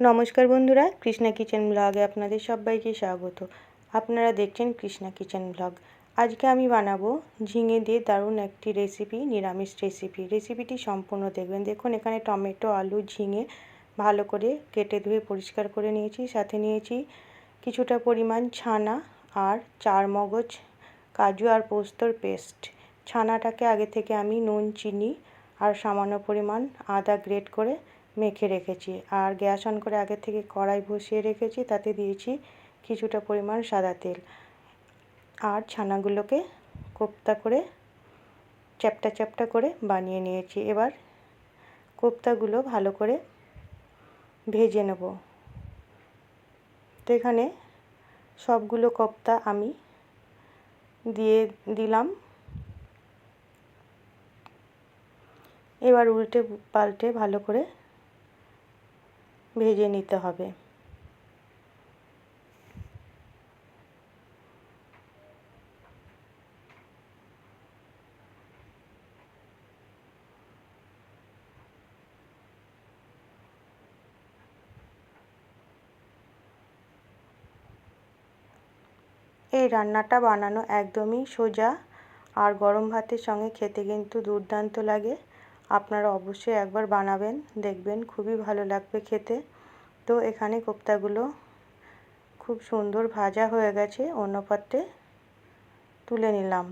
নমস্কার বন্ধুরা, কৃষ্ণা কিচেন ব্লগে আপনাদের সবাইকে স্বাগত। আপনারা দেখছেন কৃষ্ণা কিচেন ব্লগ। আজকে আমি বানাবো ঝিঙে দিয়ে দারুণ একটি রেসিপি, নিরামিষ রেসিপি। রেসিপিটি সম্পূর্ণ দেখবেন। দেখুন এখানে টমেটো, আলু, ঝিঙে ভালো করে কেটে ধুয়ে পরিষ্কার করে নিয়েছি। সাথে নিয়েছি কিছুটা পরিমাণ ছানা আর চারমগজ, কাজু আর পোস্তর পেস্ট। ছানাটাকে আগে থেকে আমি নুন, চিনি আর সামান্য পরিমাণ আদা গ্রেট করে মেখে রেখেছি। আর গ্যাস অন করে আগে থেকে কড়াই বসিয়ে রেখেছি, তাতে দিয়েছি কিছুটা পরিমাণ সাদা তেল। আর ছানাগুলোকে কোপ্তা করে চ্যাপ্টা চ্যাপ্টা করে বানিয়ে নিয়েছি। এবার কোপ্তাগুলো ভালো করে ভেজে নেব। তো এখানে সবগুলো কোপ্তা আমি দিয়ে দিলাম। এবার উল্টে পাল্টে ভালো করে ভেজে নিতে হবে। এই রান্নাটা বানানো একদমই সোজা আর গরম ভাতের সঙ্গে খেতে কিন্তু দুর্দান্ত লাগে। আপনারা অবশ্যই একবার বানাবেন, দেখবেন খুবই ভালো লাগবে খেতে। তো এখানে কোপ্তাগুলো খুব সুন্দর ভাজা হয়ে গেছে, অন্য পাত্রে তুলে নিলাম।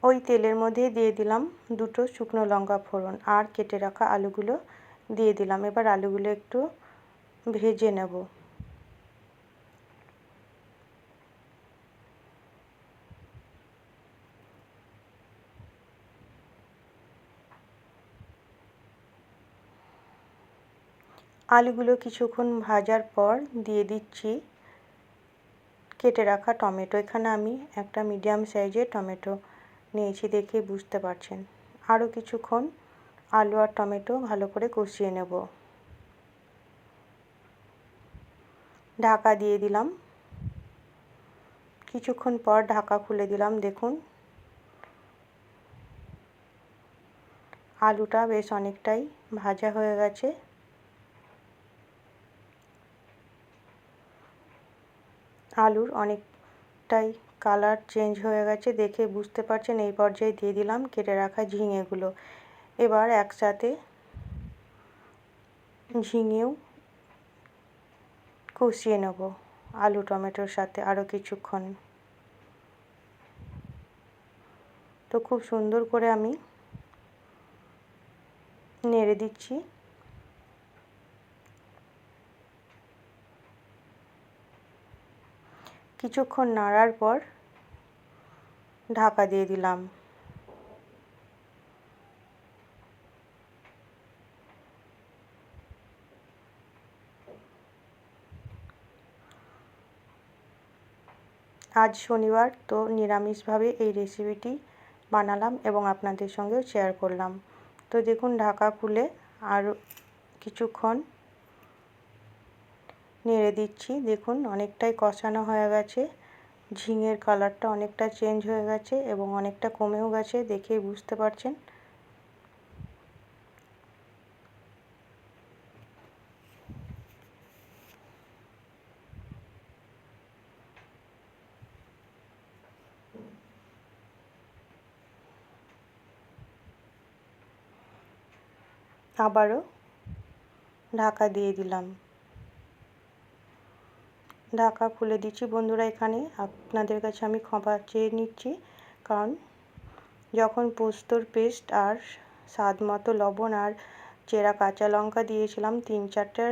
ওই তেলের মধ্যে দিয়ে দিলাম দুটো শুকনো লঙ্কা ফোড়ন আর কেটে রাখা আলুগুলো দিয়ে দিলাম। এবার আলুগুলো একটু ভেজে নেব। আলুগুলো কিছুক্ষণ ভাজার পর দিয়ে দিচ্ছি কেটে রাখা টমেটো। এখানে আমি একটা মিডিয়াম সাইজের টমেটো নিয়েছি, দেখে বুঝতে পারছেন। আরও কিছুক্ষণ আলু আর টমেটো ভালো করে কষিয়ে নেব। ঢাকা দিয়ে দিলাম। কিছুক্ষণ পর ঢাকা খুলে দিলাম। দেখুন আলুটা বেশ অনেকটাই ভাজা হয়ে গেছে। আলুর অনেকটাই কালার চেঞ্জ হয়ে গেছে, দেখে বুঝতে পারছেন। এই পর্যায়ে দিয়ে দিলাম কেটে রাখা ঝিঙেগুলো। এবার একসাথে ঝিঙেও কষিয়ে নেব আলু টমেটোর সাথে আরও কিছুক্ষণ। তো খুব সুন্দর করে আমি নেড়ে দিচ্ছি। কিছুক্ষণ নাড়ার পর ঢাকা দিয়ে দিলাম। আজ শনিবার, তো নিরামিষভাবে এই রেসিপিটি বানালাম এবং আপনাদের সঙ্গেও শেয়ার করলাম। তো দেখুন ঢাকা খুলে আর কিছুক্ষণ নেড়ে দিচ্ছি। দেখুন অনেকটাই কষানো হয়ে গেছে, ঝিঙের কালারটা অনেকটা চেঞ্জ হয়ে গেছে এবং অনেকটা কমেও গেছে, দেখেই বুঝতে পারছেন। আবারও ঢাকা দিয়ে দিলাম। ঢাকা খুলে দিচ্ছি। বন্ধুরা এখানে আপনাদের কাছে আমি ক্ষমা চেয়ে নিচ্ছি, কারণ যখন পোস্তর পেস্ট আর স্বাদ মতো লবণ আর চেরা কাঁচা লঙ্কা দিয়েছিলাম, 3-4টা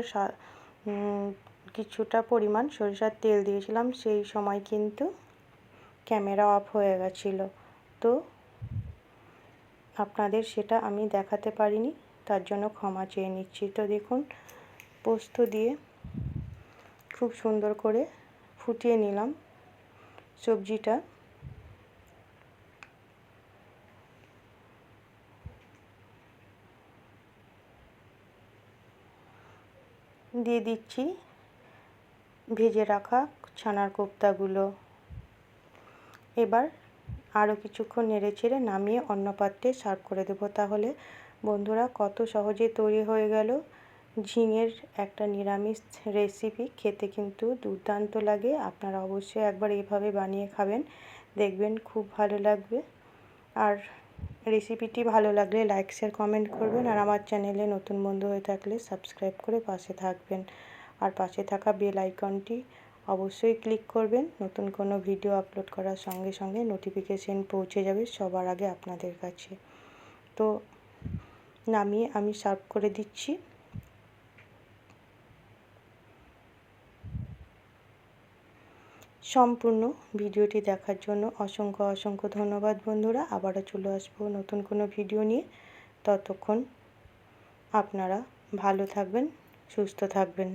কিছুটা পরিমাণ সরিষার তেল দিয়েছিলাম, সেই সময় কিন্তু ক্যামেরা অফ হয়ে গেছিলো। তো আপনাদের সেটা আমি দেখাতে পারিনি, তার জন্য ক্ষমা চেয়ে নিচ্ছি। তো দেখুন পোস্ত দিয়ে খুব সুন্দর করে ফুটিয়ে নিলাম সবজিটা। দিয়ে দিচ্ছি ভেজে রাখা ছানার কোপ্তাগুলো। এবার আরও কিছুক্ষণ নেড়েচেড়ে নামিয়ে অন্য পাত্রে সার্ভ করে দেবো। তাহলে বন্ধুরা কত সহজে তৈরি হয়ে গেল ঝিঙের একটা নিরামিষ রেসিপি। খেতে কিন্তু দুর্দান্ত লাগে। আপনারা অবশ্যই একবার এইভাবে বানিয়ে খাবেন, দেখবেন খুব ভালো লাগবে। আর রেসিপিটি ভালো লাগলে লাইক শেয়ার কমেন্ট করবেন। আর আমার চ্যানেলে নতুন বন্ধু হয়ে থাকলে সাবস্ক্রাইব করে পাশে থাকবেন। আর পাশে থাকা বেল আইকনটি অবশ্যই ক্লিক করবেন। নতুন কোনো ভিডিও আপলোড করার সঙ্গে সঙ্গে নোটিফিকেশন পৌঁছে যাবে সবার আগে আপনাদের কাছে। তো নামিয়ে আমি সার্ভ করে দিচ্ছি। সম্পূর্ণ ভিডিওটি দেখার জন্য অসংখ্য অসংখ্য ধন্যবাদ বন্ধুরা। আবারও চলে আসবো নতুন কোনো ভিডিও নিয়ে। ততক্ষণ আপনারা ভালো থাকবেন, সুস্থ থাকবেন।